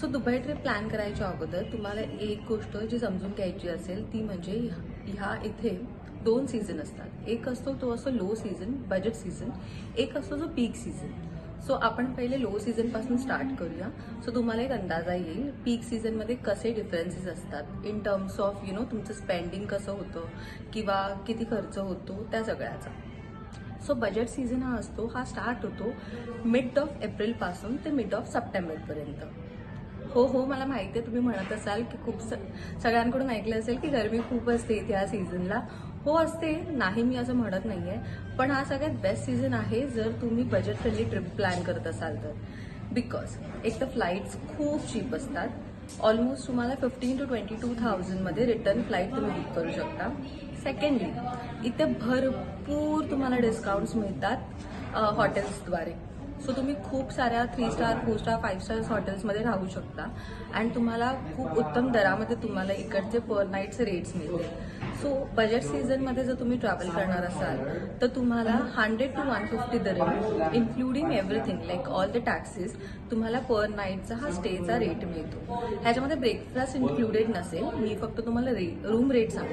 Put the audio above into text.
So Dubai trip plan करायच्या अगोदर तुम्हाला एक गोष्ट जी समजून घ्यायची असेल ती म्हणजे ह्या इथे 2 सीझन असतात. एक असतो तो असतो लो सीझन, बजेट सीझन. एक असतो जो पीक सीझन. सो आपण पहिले लो सीझनपासून स्टार्ट करूया. सो तुम्हाला एक अंदाजा येईल पीक सीझनमध्ये कसे डिफरन्सेस असतात इन टर्म्स ऑफ तुमचं स्पेंडिंग कसं होतं किंवा किती खर्च होतो त्या सगळ्याचा. सो बजेट सीझन हा स्टार्ट होतो मिड ऑफ एप्रिलपासून ते मिड ऑफ सप्टेंबरपर्यंत. हो, मला माहिती आहे तुम्ही म्हणत असाल की खूप सगळ्यांकडून ऐकलं असेल की गरमी खूप असते इथे या सीझनला. हो असते, नाही मी असं म्हणत नाहीये, पण हा सगळ्यात बेस्ट सीझन आहे जर तुम्ही बजेट फ्रेंडली ट्रिप प्लॅन करत असाल तर. बिकॉज एक तर फ्लाईट्स खूप चीप असतात. ऑलमोस्ट तुम्हाला 15,000 to 22,000 मध्ये रिटर्न फ्लाईट तुम्ही बुक करू शकता. सेकंडली, इथे भरपूर तुम्हाला डिस्काउंट्स मिळतात हॉटेल्सद्वारे. सो तुम्ही खूप साऱ्या 3 स्टार, 4 स्टार, 5 स्टार्स हॉटेल्समध्ये राहू शकता अँड तुम्हाला खूप उत्तम दरामध्ये तुम्हाला इकडचे पर नाईटचे रेट्स मिळतील. सो बजेट सीझनमध्ये जर तुम्ही ट्रॅव्हल करणार असाल तर तुम्हाला 100 to 150 दरम्यान including everything like all the taxes तुम्हाला पर नाईटचा हा स्टेचा रेट मिळतो. ह्याच्यामध्ये ब्रेकफास्ट इन्क्लुडेड नसेल, मी फक्त तुम्हाला रूम रेट सांगते.